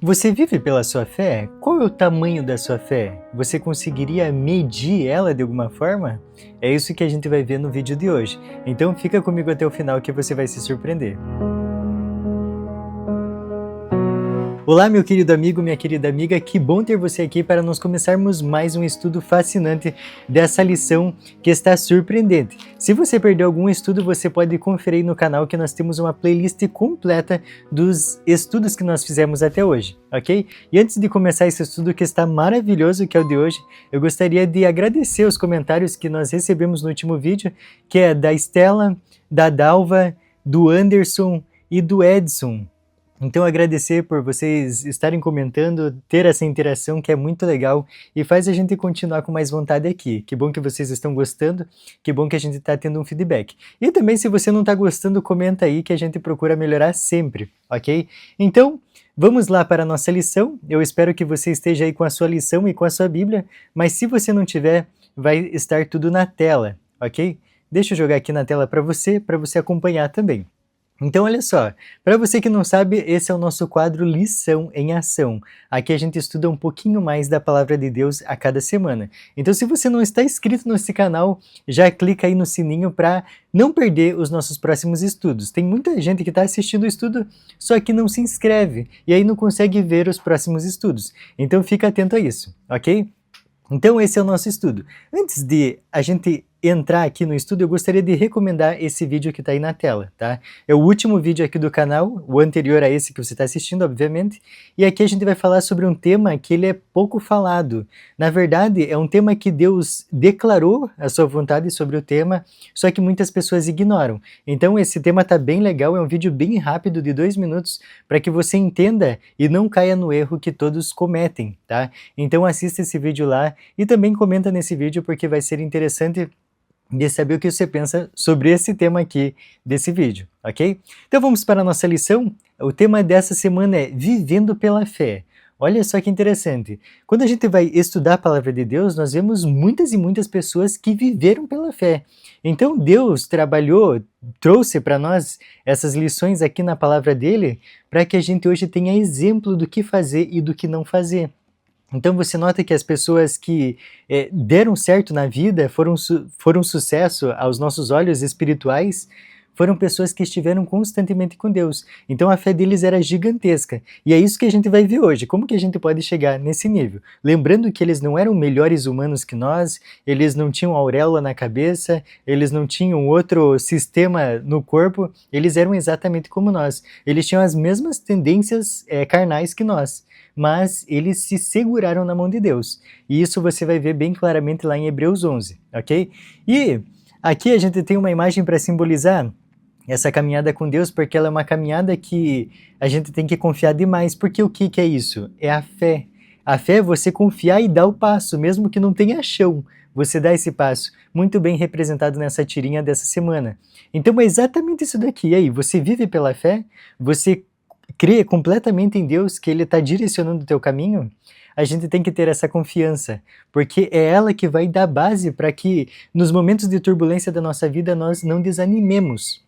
Você vive pela sua fé? Qual é o tamanho da sua fé? Você conseguiria medir ela de alguma forma? É isso que a gente vai ver no vídeo de hoje. Então fica comigo até o final que você vai se surpreender. Olá, meu querido amigo, minha querida amiga, que bom ter você aqui para nós começarmos mais um estudo fascinante dessa lição que está surpreendente. Se você perdeu algum estudo, você pode conferir no canal que nós temos uma playlist completa dos estudos que nós fizemos até hoje, ok? E antes de começar esse estudo que está maravilhoso, que é o de hoje, eu gostaria de agradecer os comentários que nós recebemos no último vídeo, que é da Estela, da Dalva, do Anderson e do Edson. Então agradecer por vocês estarem comentando, ter essa interação que é muito legal e faz a gente continuar com mais vontade aqui. Que bom que vocês estão gostando, que bom que a gente está tendo um feedback. E também se você não está gostando, comenta aí que a gente procura melhorar sempre, ok? Então, vamos lá para a nossa lição. Eu espero que você esteja aí com a sua lição e com a sua Bíblia, mas se você não tiver, vai estar tudo na tela, ok? Deixa eu jogar aqui na tela para você acompanhar também. Então, olha só, para você que não sabe, esse é o nosso quadro Lição em Ação. Aqui a gente estuda um pouquinho mais da Palavra de Deus a cada semana. Então, se você não está inscrito nesse canal, já clica aí no sininho para não perder os nossos próximos estudos. Tem muita gente que está assistindo o estudo, só que não se inscreve, e aí não consegue ver os próximos estudos. Então, fica atento a isso, ok? Então esse é o nosso estudo. Antes de a gente entrar aqui no estudo, eu gostaria de recomendar esse vídeo que está aí na tela, tá? É o último vídeo aqui do canal, o anterior a esse que você está assistindo, obviamente, e aqui a gente vai falar sobre um tema que ele é pouco falado. Na verdade, é um tema que Deus declarou a sua vontade sobre o tema, só que muitas pessoas ignoram. Então esse tema está bem legal, é um vídeo bem rápido, de 2 minutos, para que você entenda e não caia no erro que todos cometem, tá? Então assista esse vídeo lá e também comenta nesse vídeo porque vai ser interessante de saber o que você pensa sobre esse tema aqui desse vídeo, ok? Então vamos para a nossa lição. O tema dessa semana é Vivendo pela Fé. Olha só que interessante. Quando a gente vai estudar a Palavra de Deus, nós vemos muitas e muitas pessoas que viveram pela fé. Então Deus trabalhou, trouxe para nós essas lições aqui na Palavra dele, para que a gente hoje tenha exemplo do que fazer e do que não fazer. Então você nota que as pessoas que deram certo na vida, foram sucesso aos nossos olhos espirituais, foram pessoas que estiveram constantemente com Deus. Então a fé deles era gigantesca. E é isso que a gente vai ver hoje. Como que a gente pode chegar nesse nível? Lembrando que eles não eram melhores humanos que nós, eles não tinham auréola na cabeça, eles não tinham outro sistema no corpo, eles eram exatamente como nós. Eles tinham as mesmas tendências carnais que nós, mas eles se seguraram na mão de Deus. E isso você vai ver bem claramente lá em Hebreus 11, ok? E aqui a gente tem uma imagem para simbolizar essa caminhada com Deus, porque ela é uma caminhada que a gente tem que confiar demais. Porque o que é isso? É a fé. A fé é você confiar e dar o passo, mesmo que não tenha chão. Você dá esse passo, muito bem representado nessa tirinha dessa semana. Então é exatamente isso daqui. E aí, você vive pela fé? Você crê completamente em Deus, que Ele está direcionando o teu caminho? A gente tem que ter essa confiança, porque é ela que vai dar base para que nos momentos de turbulência da nossa vida nós não desanimemos.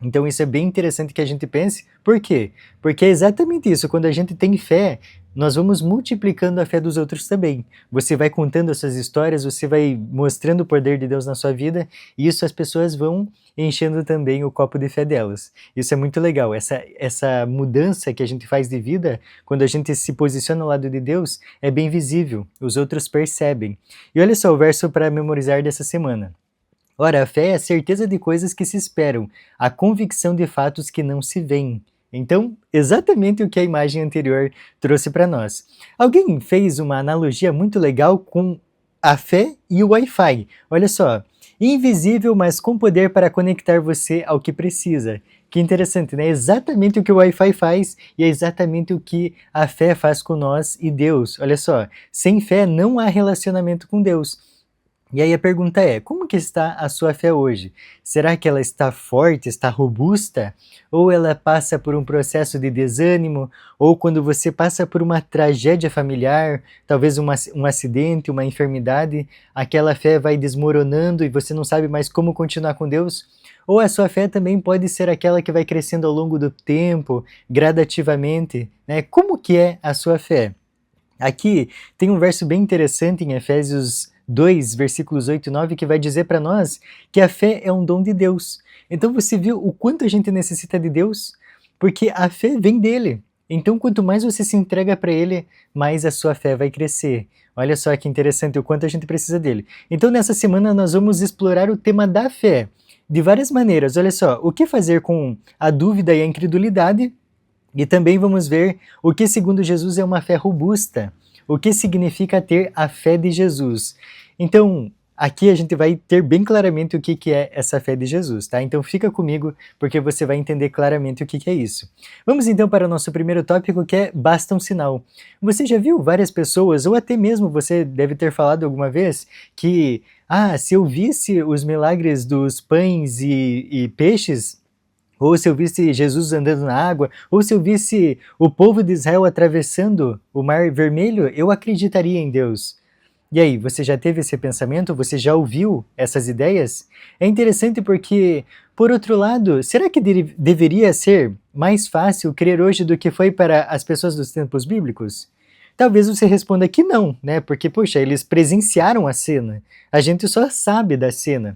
Então isso é bem interessante que a gente pense. Por quê? Porque é exatamente isso. Quando a gente tem fé, nós vamos multiplicando a fé dos outros também. Você vai contando essas histórias, você vai mostrando o poder de Deus na sua vida, e isso as pessoas vão enchendo também o copo de fé delas. Isso é muito legal. Essa mudança que a gente faz de vida, quando a gente se posiciona ao lado de Deus, é bem visível. Os outros percebem. E olha só o verso para memorizar dessa semana. Ora, a fé é a certeza de coisas que se esperam, a convicção de fatos que não se veem. Então, exatamente o que a imagem anterior trouxe para nós. Alguém fez uma analogia muito legal com a fé e o Wi-Fi. Olha só, invisível, mas com poder para conectar você ao que precisa. Que interessante, né? Exatamente o que o Wi-Fi faz e é exatamente o que a fé faz com nós e Deus. Olha só, sem fé não há relacionamento com Deus. E aí a pergunta é, como que está a sua fé hoje? Será que ela está forte, está robusta? Ou ela passa por um processo de desânimo? Ou quando você passa por uma tragédia familiar, talvez um acidente, uma enfermidade, aquela fé vai desmoronando e você não sabe mais como continuar com Deus? Ou a sua fé também pode ser aquela que vai crescendo ao longo do tempo, gradativamente, né? Como que é a sua fé? Aqui tem um verso bem interessante em Efésios 2, versículos 8 e 9, que vai dizer para nós que a fé é um dom de Deus. Então você viu o quanto a gente necessita de Deus? Porque a fé vem dele. Então quanto mais você se entrega para ele, mais a sua fé vai crescer. Olha só que interessante o quanto a gente precisa dele. Então nessa semana nós vamos explorar o tema da fé de várias maneiras. Olha só, o que fazer com a dúvida e a incredulidade? E também vamos ver o que, segundo Jesus, é uma fé robusta, o que significa ter a fé de Jesus. Então, aqui a gente vai ter bem claramente o que é essa fé de Jesus, tá? Então fica comigo, porque você vai entender claramente o que é isso. Vamos então para o nosso primeiro tópico, que é basta um sinal. Você já viu várias pessoas, ou até mesmo você deve ter falado alguma vez, que, se eu visse os milagres dos pães e peixes, ou se eu visse Jesus andando na água, ou se eu visse o povo de Israel atravessando o Mar Vermelho, eu acreditaria em Deus. E aí, você já teve esse pensamento? Você já ouviu essas ideias? É interessante porque, por outro lado, será que deveria ser mais fácil crer hoje do que foi para as pessoas dos tempos bíblicos? Talvez você responda que não, né? Porque, poxa, eles presenciaram a cena. A gente só sabe da cena.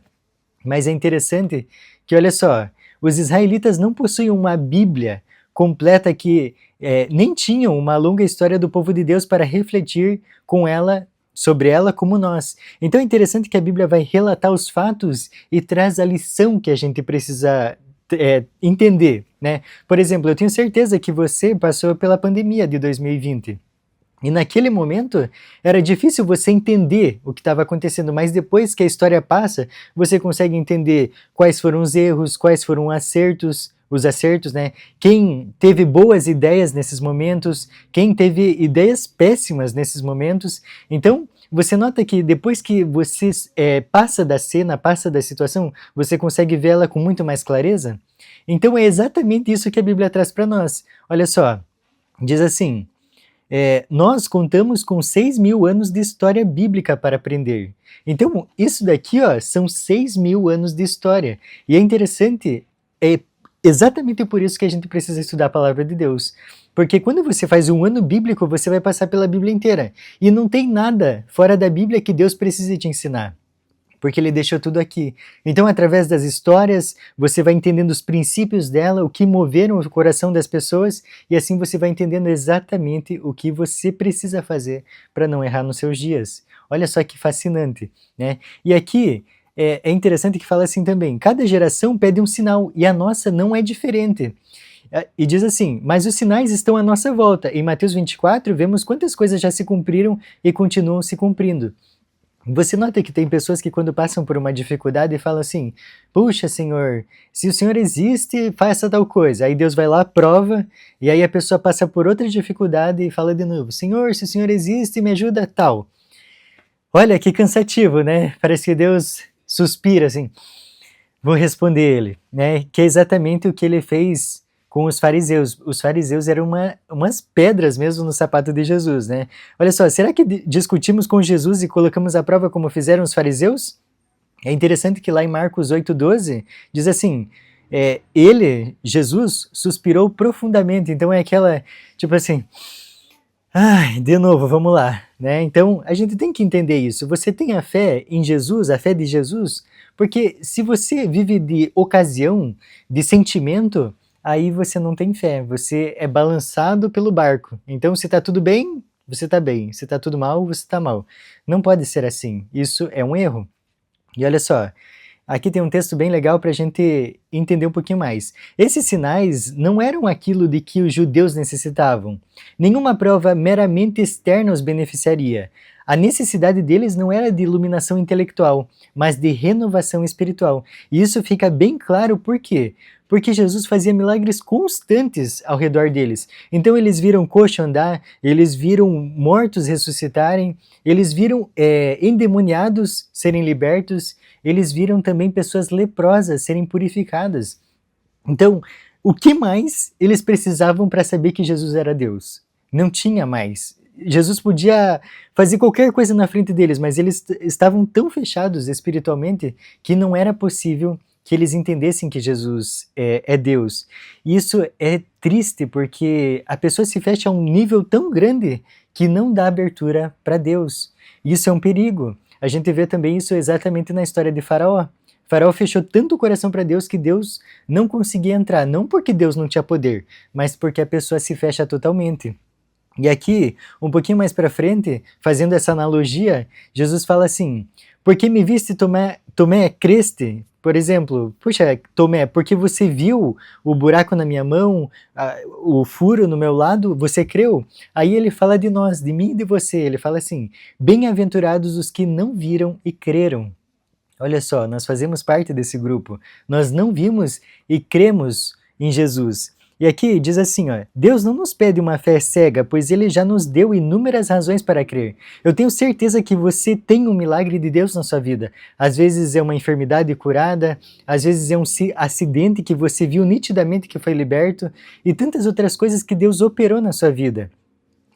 Mas é interessante que, olha só, os israelitas não possuíam uma Bíblia completa que nem tinham uma longa história do povo de Deus para refletir sobre ela como nós. Então é interessante que a Bíblia vai relatar os fatos e traz a lição que a gente precisa entender, né? Por exemplo, eu tenho certeza que você passou pela pandemia de 2020. E naquele momento era difícil você entender o que estava acontecendo, mas depois que a história passa, você consegue entender quais foram os erros, quais foram os acertos, né? Quem teve boas ideias nesses momentos, quem teve ideias péssimas nesses momentos. Então, você nota que depois que você passa da cena, passa da situação, você consegue vê-la com muito mais clareza? Então é exatamente isso que a Bíblia traz para nós. Olha só, diz assim: nós contamos com 6.000 anos de história bíblica para aprender. Então, isso daqui são 6.000 anos de história. E é interessante, é exatamente por isso que a gente precisa estudar a palavra de Deus. Porque quando você faz um ano bíblico, você vai passar pela Bíblia inteira. E não tem nada fora da Bíblia que Deus precise te ensinar, porque ele deixou tudo aqui. Então, através das histórias, você vai entendendo os princípios dela, o que moveram o coração das pessoas, e assim você vai entendendo exatamente o que você precisa fazer para não errar nos seus dias. Olha só que fascinante, né? E aqui é interessante que fala assim também: cada geração pede um sinal, e a nossa não é diferente. E diz assim: mas os sinais estão à nossa volta. Em Mateus 24, vemos quantas coisas já se cumpriram e continuam se cumprindo. Você nota que tem pessoas que quando passam por uma dificuldade falam assim: puxa, Senhor, se o Senhor existe, faça tal coisa. Aí Deus vai lá, prova, e aí a pessoa passa por outra dificuldade e fala de novo: Senhor, se o Senhor existe, me ajuda tal. Olha que cansativo, né? Parece que Deus suspira assim: vou responder ele, né? Que é exatamente o que ele fez com os fariseus. Os fariseus eram umas pedras mesmo no sapato de Jesus, né? Olha só, será que discutimos com Jesus e colocamos à prova como fizeram os fariseus? É interessante que lá em Marcos 8,12 diz assim: Jesus, suspirou profundamente. Então é aquela, tipo assim, de novo, vamos lá, né? Então a gente tem que entender isso. Você tem a fé em Jesus, a fé de Jesus, porque se você vive de ocasião, de sentimento, aí você não tem fé, você é balançado pelo barco. Então, se está tudo bem, você está bem. Se está tudo mal, você está mal. Não pode ser assim. Isso é um erro. E olha só, aqui tem um texto bem legal para a gente entender um pouquinho mais. Esses sinais não eram aquilo de que os judeus necessitavam. Nenhuma prova meramente externa os beneficiaria. A necessidade deles não era de iluminação intelectual, mas de renovação espiritual. E isso fica bem claro por quê? Porque Jesus fazia milagres constantes ao redor deles. Então eles viram coxo andar, eles viram mortos ressuscitarem, eles viram endemoniados serem libertos, eles viram também pessoas leprosas serem purificadas. Então, o que mais eles precisavam para saber que Jesus era Deus? Não tinha mais. Jesus podia fazer qualquer coisa na frente deles, mas eles estavam tão fechados espiritualmente que não era possível que eles entendessem que Jesus é Deus. E isso é triste porque a pessoa se fecha a um nível tão grande que não dá abertura para Deus. Isso é um perigo. A gente vê também isso exatamente na história de Faraó. Faraó fechou tanto o coração para Deus que Deus não conseguia entrar, não porque Deus não tinha poder, mas porque a pessoa se fecha totalmente. E aqui, um pouquinho mais para frente, fazendo essa analogia, Jesus fala assim: porque me viste, Tomé, creste? Por exemplo, puxa, Tomé, porque você viu o buraco na minha mão, o furo no meu lado, você creu? Aí ele fala de nós, de mim e de você. Ele fala assim: bem-aventurados os que não viram e creram. Olha só, nós fazemos parte desse grupo. Nós não vimos e cremos em Jesus. E aqui diz assim, ó: Deus não nos pede uma fé cega, pois Ele já nos deu inúmeras razões para crer. Eu tenho certeza que você tem um milagre de Deus na sua vida. Às vezes é uma enfermidade curada, às vezes é um acidente que você viu nitidamente que foi liberto, e tantas outras coisas que Deus operou na sua vida.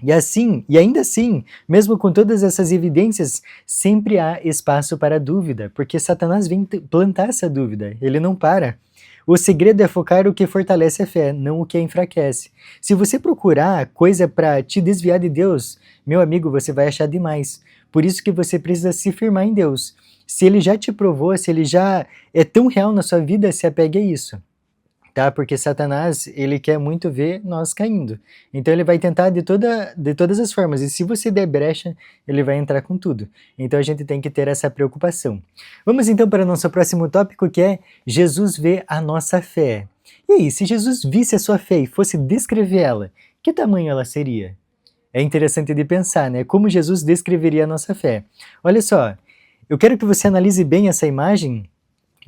E ainda assim, mesmo com todas essas evidências, sempre há espaço para dúvida, porque Satanás vem plantar essa dúvida, ele não para. O segredo é focar o que fortalece a fé, não o que a enfraquece. Se você procurar coisa para te desviar de Deus, meu amigo, você vai achar demais. Por isso que você precisa se firmar em Deus. Se ele já te provou, se ele já é tão real na sua vida, se apegue a isso. Tá? Porque Satanás, ele quer muito ver nós caindo. Então ele vai tentar de todas as formas. E se você der brecha, ele vai entrar com tudo. Então a gente tem que ter essa preocupação. Vamos então para o nosso próximo tópico, que é Jesus vê a nossa fé. E aí, se Jesus visse a sua fé e fosse descrever ela, que tamanho ela seria? É interessante de pensar, né? Como Jesus descreveria a nossa fé. Olha só, eu quero que você analise bem essa imagem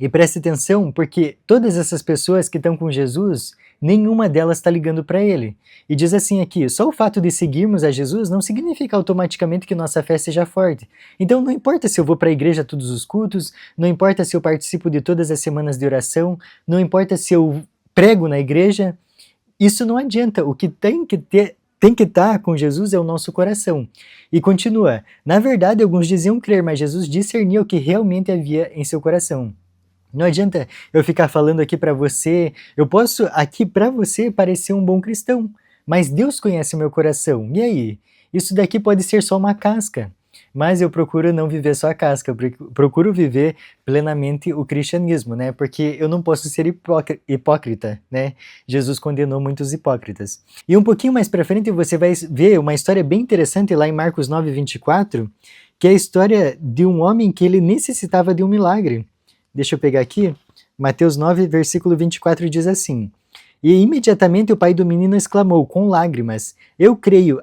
e preste atenção, porque todas essas pessoas que estão com Jesus, nenhuma delas está ligando para ele. E diz assim aqui: só o fato de seguirmos a Jesus não significa automaticamente que nossa fé seja forte. Então não importa se eu vou para a igreja todos os cultos, não importa se eu participo de todas as semanas de oração, não importa se eu prego na igreja, isso não adianta. O que tem que estar com Jesus é o nosso coração. E continua: na verdade, alguns diziam crer, mas Jesus discernia o que realmente havia em seu coração. Não adianta eu ficar falando aqui para você, eu posso aqui para você parecer um bom cristão, mas Deus conhece o meu coração. E aí? Isso daqui pode ser só uma casca, mas eu procuro não viver só a casca, eu procuro viver plenamente o cristianismo, né? Porque eu não posso ser hipócrita, né? Jesus condenou muitos hipócritas. E um pouquinho mais para frente você vai ver uma história bem interessante lá em Marcos 9:24, que é a história de um homem que ele necessitava de um milagre. Deixa eu pegar aqui, Mateus 9, versículo 24 diz assim: e imediatamente o pai do menino exclamou com lágrimas: eu creio,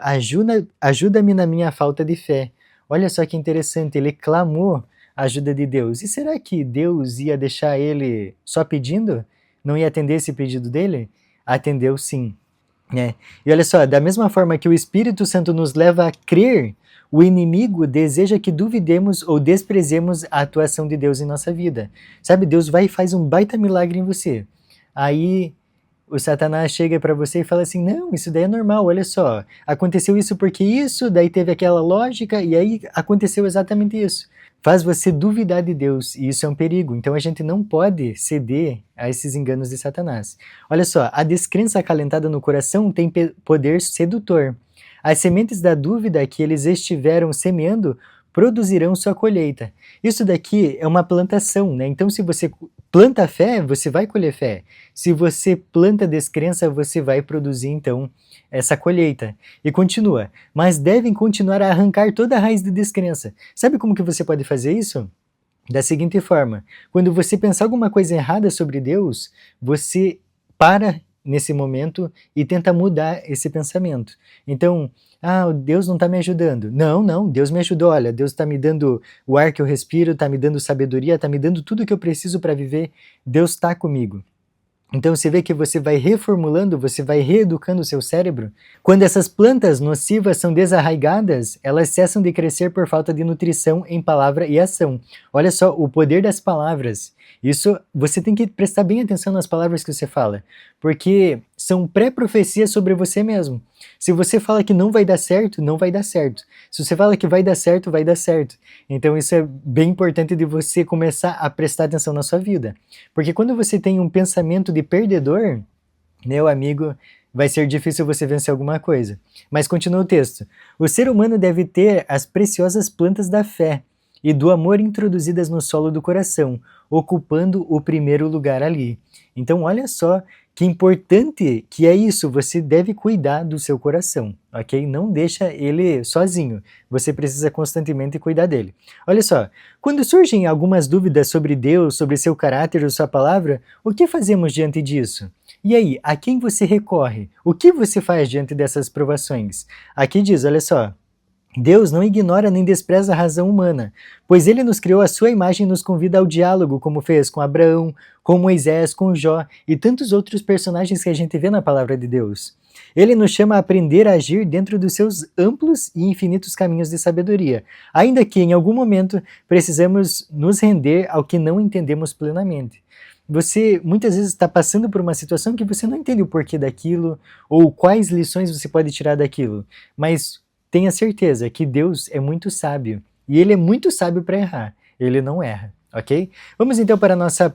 ajuda-me na minha falta de fé. Olha só que interessante, ele clamou a ajuda de Deus. E será que Deus ia deixar ele só pedindo? Não ia atender esse pedido dele? Atendeu sim. E olha só, da mesma forma que o Espírito Santo nos leva a crer, o inimigo deseja que duvidemos ou desprezemos a atuação de Deus em nossa vida. Sabe, Deus vai e faz um baita milagre em você. Aí o Satanás chega para você e fala assim: não, isso daí é normal, olha só, aconteceu isso porque isso, daí teve aquela lógica e aí aconteceu exatamente isso. Faz você duvidar de Deus, e isso é um perigo. Então a gente não pode ceder a esses enganos de Satanás. Olha só, a descrença acalentada no coração tem poder sedutor. As sementes da dúvida que eles estiveram semeando produzirão sua colheita. Isso daqui é uma plantação, né? Então, se você planta fé, você vai colher fé. Se você planta descrença, você vai produzir, então, essa colheita. E continua: mas devem continuar a arrancar toda a raiz de descrença. Sabe como que você pode fazer isso? Da seguinte forma: quando você pensar alguma coisa errada sobre Deus, você para nesse momento e tenta mudar esse pensamento. Então, Deus não está me ajudando. Não, Deus me ajudou. Olha, Deus está me dando o ar que eu respiro, está me dando sabedoria, está me dando tudo que eu preciso para viver. Deus está comigo. Então você vê que você vai reformulando, você vai reeducando o seu cérebro. Quando essas plantas nocivas são desarraigadas, elas cessam de crescer por falta de nutrição em palavra e ação. Olha só o poder das palavras. Isso, você tem que prestar bem atenção nas palavras que você fala, porque são pré-profecias sobre você mesmo. Se você fala que não vai dar certo, não vai dar certo. Se você fala que vai dar certo, vai dar certo. Então isso é bem importante de você começar a prestar atenção na sua vida. Porque quando você tem um pensamento de perdedor, meu amigo, vai ser difícil você vencer alguma coisa. Mas continua o texto. O ser humano deve ter as preciosas plantas da fé e do amor introduzidas no solo do coração, ocupando o primeiro lugar ali. Então, olha só que importante que é isso. Você deve cuidar do seu coração, ok? Não deixa ele sozinho. Você precisa constantemente cuidar dele. Olha só, quando surgem algumas dúvidas sobre Deus, sobre seu caráter ou sua palavra, o que fazemos diante disso? E aí, a quem você recorre? O que você faz diante dessas provações? Aqui diz, olha só, Deus não ignora nem despreza a razão humana, pois ele nos criou à sua imagem e nos convida ao diálogo, como fez com Abraão, com Moisés, com Jó e tantos outros personagens que a gente vê na palavra de Deus. Ele nos chama a aprender a agir dentro dos seus amplos e infinitos caminhos de sabedoria, ainda que em algum momento precisamos nos render ao que não entendemos plenamente. Você muitas vezes está passando por uma situação que você não entende o porquê daquilo ou quais lições você pode tirar daquilo, mas tenha certeza que Deus é muito sábio e Ele é muito sábio para errar. Ele não erra, ok? Vamos então para nosso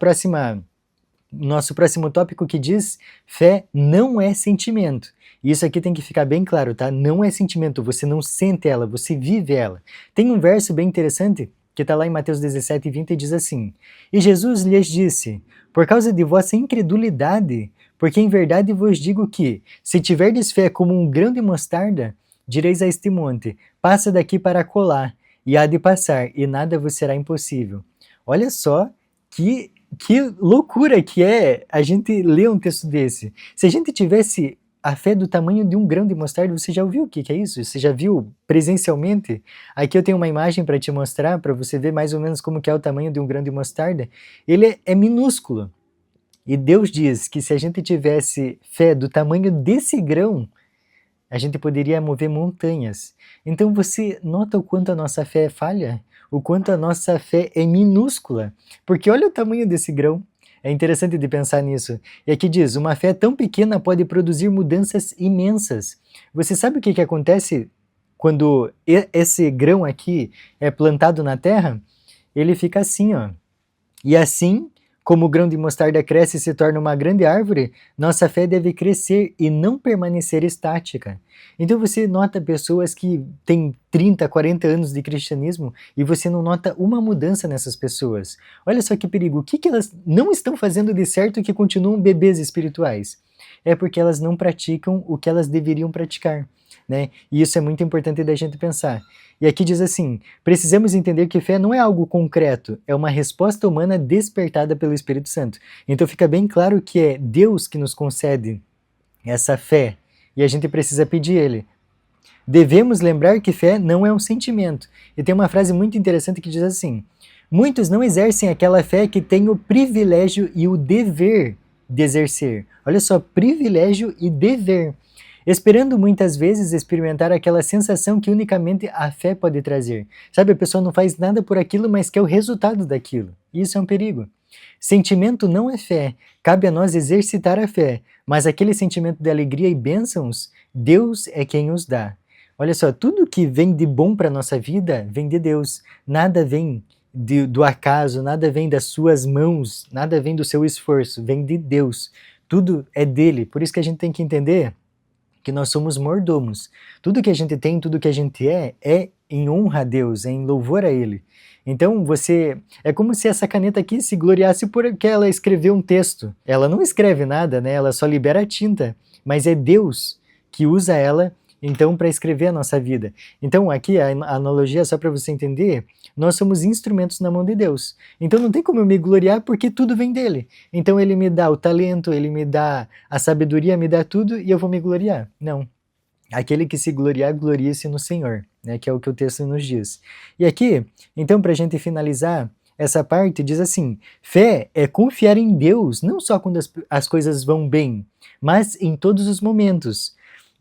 próximo tópico que diz: fé não é sentimento. Isso aqui tem que ficar bem claro, tá? Não é sentimento, você não sente ela, você vive ela. Tem um verso bem interessante que está lá em Mateus 17:20 e diz assim: E Jesus lhes disse: Por causa de vossa incredulidade, porque em verdade vos digo que, se tiverdes fé como um grão de mostarda, direis a este monte: passa daqui para acolá, e há de passar, e nada vos será impossível. Olha só que loucura que é a gente ler um texto desse. Se a gente tivesse a fé do tamanho de um grão de mostarda, você já ouviu o que é isso? Você já viu presencialmente? Aqui eu tenho uma imagem para te mostrar, para você ver mais ou menos como que é o tamanho de um grão de mostarda. Ele é minúsculo. E Deus diz que se a gente tivesse fé do tamanho desse grão, a gente poderia mover montanhas. Então você nota o quanto a nossa fé é falha? O quanto a nossa fé é minúscula? Porque olha o tamanho desse grão. É interessante de pensar nisso. E aqui diz, uma fé tão pequena pode produzir mudanças imensas. Você sabe o que acontece quando esse grão aqui é plantado na terra? Ele fica assim, ó. E assim, como o grão de mostarda cresce e se torna uma grande árvore, nossa fé deve crescer e não permanecer estática. Então você nota pessoas que têm 30, 40 anos de cristianismo e você não nota uma mudança nessas pessoas. Olha só que perigo. O que elas não estão fazendo de certo que continuam bebês espirituais? É porque elas não praticam o que elas deveriam praticar, né? E isso é muito importante da gente pensar. E aqui diz assim: precisamos entender que fé não é algo concreto, é uma resposta humana despertada pelo Espírito Santo. Então fica bem claro que é Deus que nos concede essa fé e a gente precisa pedir Ele. Devemos lembrar que fé não é um sentimento. E tem uma frase muito interessante que diz assim: muitos não exercem aquela fé que tem o privilégio e o dever de exercer. Olha só, privilégio e dever. Esperando muitas vezes experimentar aquela sensação que unicamente a fé pode trazer. Sabe, a pessoa não faz nada por aquilo, mas quer o resultado daquilo. Isso é um perigo. Sentimento não é fé, cabe a nós exercitar a fé, mas aquele sentimento de alegria e bênçãos, Deus é quem os dá. Olha só, tudo que vem de bom para a nossa vida vem de Deus. Nada vem do acaso, nada vem das suas mãos, nada vem do seu esforço, vem de Deus. Tudo é dele, por isso que a gente tem que entender que nós somos mordomos. Tudo que a gente tem, tudo que a gente é em honra a Deus, é em louvor a Ele. Então você, é como se essa caneta aqui se gloriasse porque ela escreveu um texto. Ela não escreve nada, né? Ela só libera a tinta, mas é Deus que usa ela então para escrever a nossa vida. Então aqui a analogia, só para você entender, nós somos instrumentos na mão de Deus. Então não tem como eu me gloriar porque tudo vem dele. Então ele me dá o talento, ele me dá a sabedoria, me dá tudo e eu vou me gloriar. Não. Aquele que se gloriar, glorie-se no Senhor, né, que é o que o texto nos diz. E aqui, então para a gente finalizar essa parte, diz assim: fé é confiar em Deus, não só quando as coisas vão bem, mas em todos os momentos.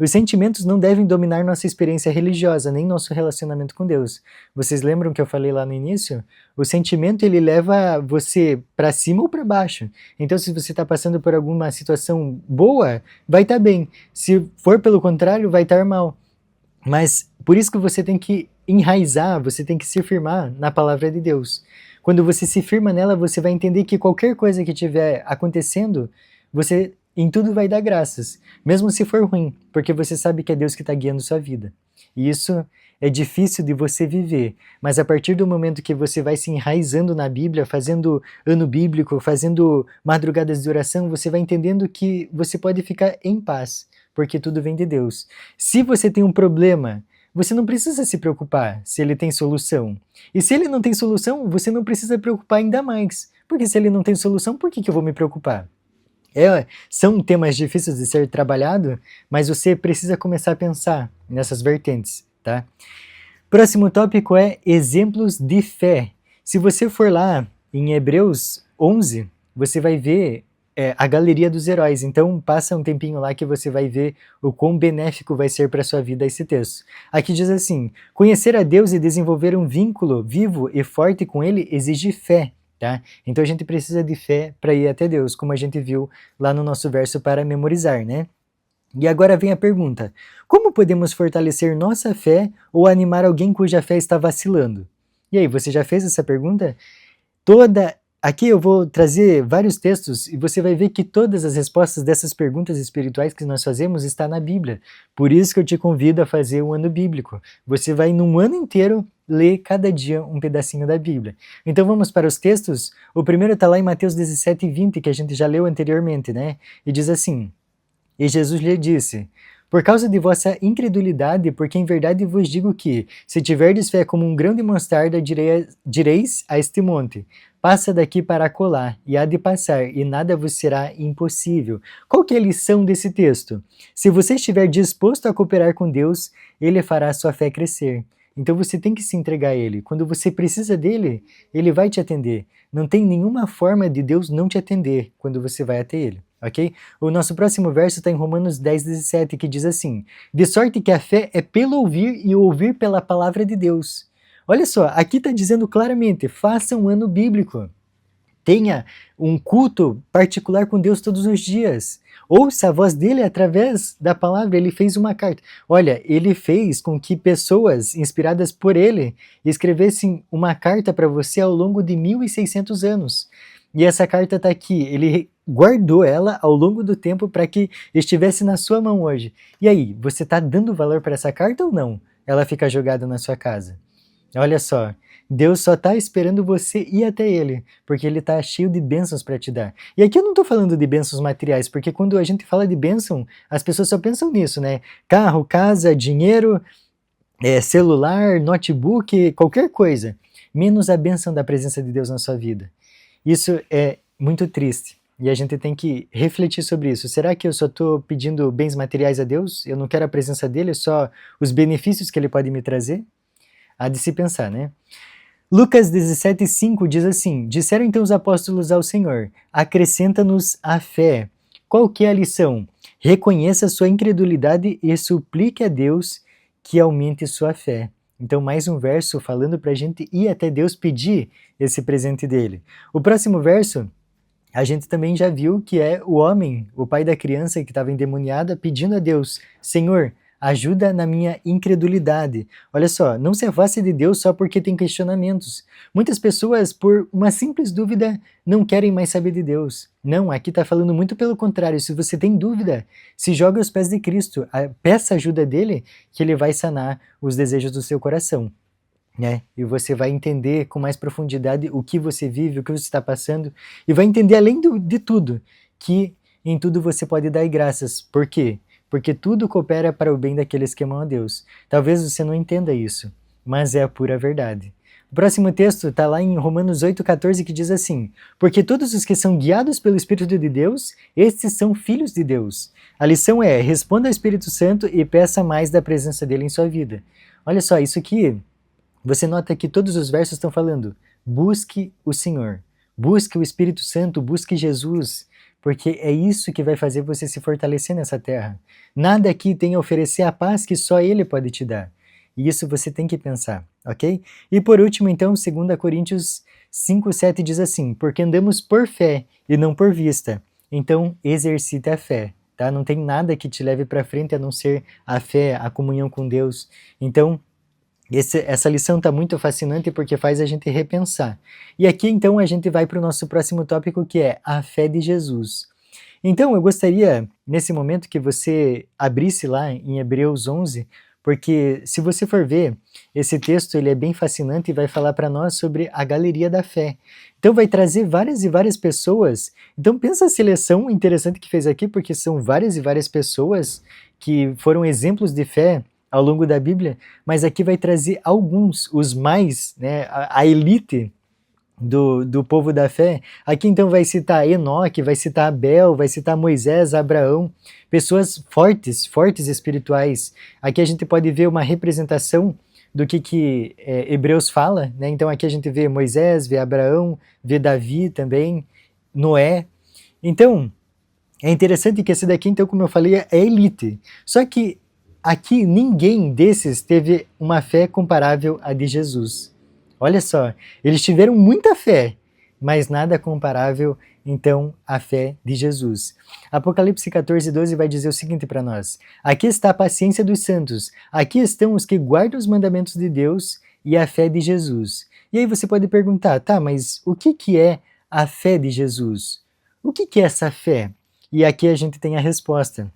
Os sentimentos não devem dominar nossa experiência religiosa, nem nosso relacionamento com Deus. Vocês lembram que eu falei lá no início? O sentimento, ele leva você para cima ou para baixo. Então, se você está passando por alguma situação boa, vai estar bem. Se for pelo contrário, vai estar mal. Mas por isso que você tem que enraizar, você tem que se firmar na palavra de Deus. Quando você se firma nela, você vai entender que qualquer coisa que estiver acontecendo, você em tudo vai dar graças, mesmo se for ruim, porque você sabe que é Deus que está guiando sua vida. E isso é difícil de você viver, mas a partir do momento que você vai se enraizando na Bíblia, fazendo ano bíblico, fazendo madrugadas de oração, você vai entendendo que você pode ficar em paz, porque tudo vem de Deus. Se você tem um problema, você não precisa se preocupar se ele tem solução. E se ele não tem solução, você não precisa preocupar ainda mais, porque se ele não tem solução, por que eu vou me preocupar? São temas difíceis de ser trabalhado, mas você precisa começar a pensar nessas vertentes, tá? Próximo tópico é exemplos de fé. Se você for lá em Hebreus 11, você vai ver a galeria dos heróis. Então passa um tempinho lá que você vai ver o quão benéfico vai ser para a sua vida esse texto. Aqui diz assim: conhecer a Deus e desenvolver um vínculo vivo e forte com Ele exige fé. Tá? Então a gente precisa de fé para ir até Deus, como a gente viu lá no nosso verso para memorizar, né? E agora vem a pergunta: como podemos fortalecer nossa fé ou animar alguém cuja fé está vacilando? E aí, você já fez essa pergunta? Aqui eu vou trazer vários textos e você vai ver que todas as respostas dessas perguntas espirituais que nós fazemos está na Bíblia. Por isso que eu te convido a fazer um ano bíblico. Você vai num ano inteiro ler cada dia um pedacinho da Bíblia. Então vamos para os textos. O primeiro está lá em Mateus 17:20, que a gente já leu anteriormente, né? E diz assim: e Jesus lhe disse: por causa de vossa incredulidade, porque em verdade vos digo que, se tiverdes fé como um grão de mostarda, direis a este monte: passa daqui para acolá, e há de passar, e nada vos será impossível. Qual que é a lição desse texto? Se você estiver disposto a cooperar com Deus, Ele fará a sua fé crescer. Então você tem que se entregar a Ele. Quando você precisa dEle, Ele vai te atender. Não tem nenhuma forma de Deus não te atender quando você vai até Ele. Ok? O nosso próximo verso está em Romanos 10:17, que diz assim: de sorte que a fé é pelo ouvir e ouvir pela palavra de Deus. Olha só, aqui está dizendo claramente: faça um ano bíblico. Tenha um culto particular com Deus todos os dias. Ouça a voz dele através da palavra. Ele fez uma carta. Olha, ele fez com que pessoas inspiradas por ele escrevessem uma carta para você ao longo de 1.600 anos. E essa carta está aqui. Ele guardou ela ao longo do tempo para que estivesse na sua mão hoje. E aí, você está dando valor para essa carta ou não? Ela fica jogada na sua casa. Olha só, Deus só está esperando você ir até Ele, porque Ele está cheio de bênçãos para te dar. E aqui eu não estou falando de bênçãos materiais, porque quando a gente fala de bênção, as pessoas só pensam nisso, né? Carro, casa, dinheiro, celular, notebook, qualquer coisa, menos a bênção da presença de Deus na sua vida. Isso é muito triste. E a gente tem que refletir sobre isso. Será que eu só estou pedindo bens materiais a Deus? Eu não quero a presença dEle, só os benefícios que Ele pode me trazer? Há de se pensar, né? Lucas 17:5 diz assim: disseram então os apóstolos ao Senhor: acrescenta-nos a fé. Qual que é a lição? Reconheça sua incredulidade e suplique a Deus que aumente sua fé. Então, mais um verso falando para a gente ir até Deus pedir esse presente dele. O próximo verso, a gente também já viu que é o homem, o pai da criança que estava endemoniada, pedindo a Deus: Senhor, ajuda na minha incredulidade. Olha só, não se afaste de Deus só porque tem questionamentos. Muitas pessoas, por uma simples dúvida, não querem mais saber de Deus. Não, aqui está falando muito pelo contrário. Se você tem dúvida, se jogue aos pés de Cristo. Peça ajuda dele, que ele vai sanar os desejos do seu coração. Né? E você vai entender com mais profundidade o que você vive, o que você está passando, e vai entender, além de tudo, que em tudo você pode dar graças. Por quê? Porque tudo coopera para o bem daqueles que amam a Deus. Talvez você não entenda isso, mas é a pura verdade. O próximo texto está lá em Romanos 8,14, que diz assim: porque todos os que são guiados pelo Espírito de Deus, estes são filhos de Deus. A lição é: responda ao Espírito Santo e peça mais da presença dele em sua vida. Olha só, isso aqui, você nota que todos os versos estão falando: busque o Senhor, busque o Espírito Santo, busque Jesus, porque é isso que vai fazer você se fortalecer nessa terra. Nada aqui tem a oferecer a paz que só Ele pode te dar. E isso você tem que pensar, ok? E por último, então, 2 Coríntios 5:7 diz assim: porque andamos por fé e não por vista. Então, exercita a fé, tá? Não tem nada que te leve para frente a não ser a fé, a comunhão com Deus. Então, essa lição está muito fascinante porque faz a gente repensar. E aqui, então, a gente vai para o nosso próximo tópico, que é a fé de Jesus. Então, eu gostaria, nesse momento, que você abrisse lá em Hebreus 11, porque se você for ver, esse texto ele é bem fascinante e vai falar para nós sobre a galeria da fé. Então, vai trazer várias e várias pessoas. Então, pensa a seleção interessante que fez aqui, porque são várias e várias pessoas que foram exemplos de fé ao longo da Bíblia, mas aqui vai trazer alguns, os mais, né, a elite do povo da fé. Aqui então vai citar Enoque, vai citar Abel, vai citar Moisés, Abraão, pessoas fortes espirituais. Aqui a gente pode ver uma representação do que Hebreus fala, né? Então aqui a gente vê Moisés, vê Abraão, vê Davi também, Noé. Então, é interessante que esse daqui, então, como eu falei, é elite. Só que aqui ninguém desses teve uma fé comparável à de Jesus. Olha só, eles tiveram muita fé, mas nada comparável, então, à fé de Jesus. Apocalipse 14:12 vai dizer o seguinte para nós: aqui está a paciência dos santos, aqui estão os que guardam os mandamentos de Deus e a fé de Jesus. E aí você pode perguntar, tá, mas o que é a fé de Jesus? O que é essa fé? E aqui a gente tem a resposta.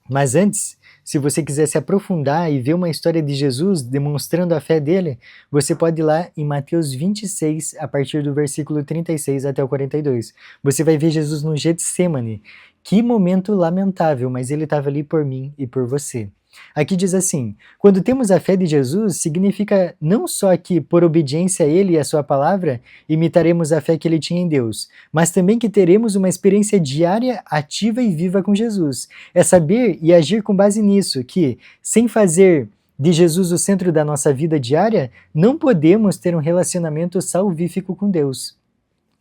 Mas antes, se você quiser se aprofundar e ver uma história de Jesus demonstrando a fé dele, você pode ir lá em Mateus 26, a partir do versículo 36 até o 42. Você vai ver Jesus no Getsêmani. Que momento lamentável, mas ele estava ali por mim e por você. Aqui diz assim: quando temos a fé de Jesus, significa não só que, por obediência a Ele e a Sua palavra, imitaremos a fé que Ele tinha em Deus, mas também que teremos uma experiência diária, ativa e viva com Jesus. É saber e agir com base nisso, que, sem fazer de Jesus o centro da nossa vida diária, não podemos ter um relacionamento salvífico com Deus.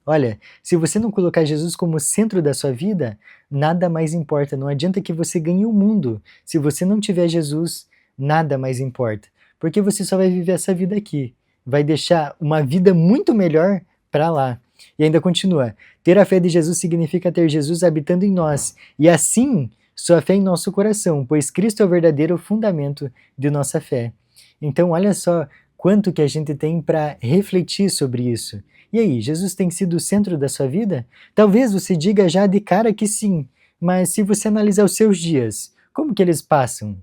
Olha, se você não colocar Jesus como centro da sua vida, nada mais importa. Não adianta que você ganhe o mundo. Se você não tiver Jesus, nada mais importa. Porque você só vai viver essa vida aqui. Vai deixar uma vida muito melhor para lá. E ainda continua: ter a fé de Jesus significa ter Jesus habitando em nós. E assim, sua fé em nosso coração, pois Cristo é o verdadeiro fundamento de nossa fé. Então, olha só quanto que a gente tem para refletir sobre isso. E aí, Jesus tem sido o centro da sua vida? Talvez você diga já de cara que sim, mas se você analisar os seus dias, como que eles passam?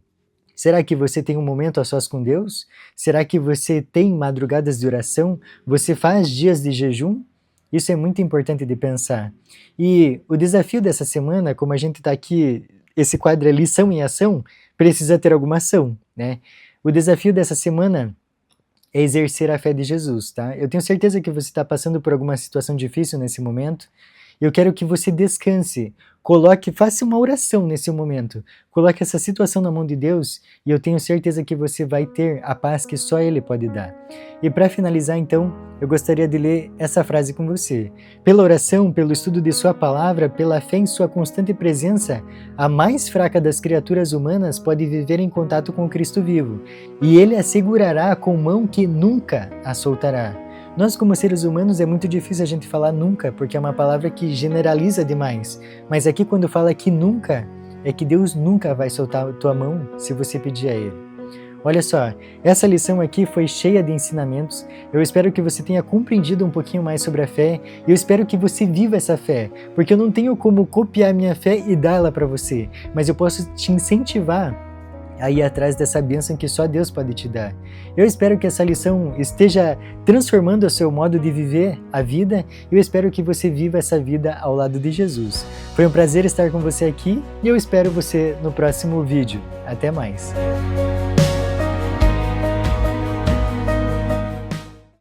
Será que você tem um momento a sós com Deus? Será que você tem madrugadas de oração? Você faz dias de jejum? Isso é muito importante de pensar. E o desafio dessa semana, como a gente está aqui, esse quadro é lição em ação, precisa ter alguma ação, né? O desafio dessa semana é exercer a fé de Jesus, tá? Eu tenho certeza que você está passando por alguma situação difícil nesse momento. Eu quero que você descanse, faça uma oração nesse momento, coloque essa situação na mão de Deus e eu tenho certeza que você vai ter a paz que só Ele pode dar. E para finalizar, então, eu gostaria de ler essa frase com você. Pela oração, pelo estudo de Sua palavra, pela fé em Sua constante presença, a mais fraca das criaturas humanas pode viver em contato com Cristo vivo, e Ele a segurará com mão que nunca a soltará. Nós, como seres humanos, é muito difícil a gente falar nunca, porque é uma palavra que generaliza demais. Mas aqui, quando fala que nunca, é que Deus nunca vai soltar a tua mão se você pedir a Ele. Olha só, essa lição aqui foi cheia de ensinamentos. Eu espero que você tenha compreendido um pouquinho mais sobre a fé. E eu espero que você viva essa fé, porque eu não tenho como copiar minha fé e dar ela para você. Mas eu posso te incentivar a ir atrás dessa bênção que só Deus pode te dar. Eu espero que essa lição esteja transformando o seu modo de viver a vida e eu espero que você viva essa vida ao lado de Jesus. Foi um prazer estar com você aqui e eu espero você no próximo vídeo. Até mais!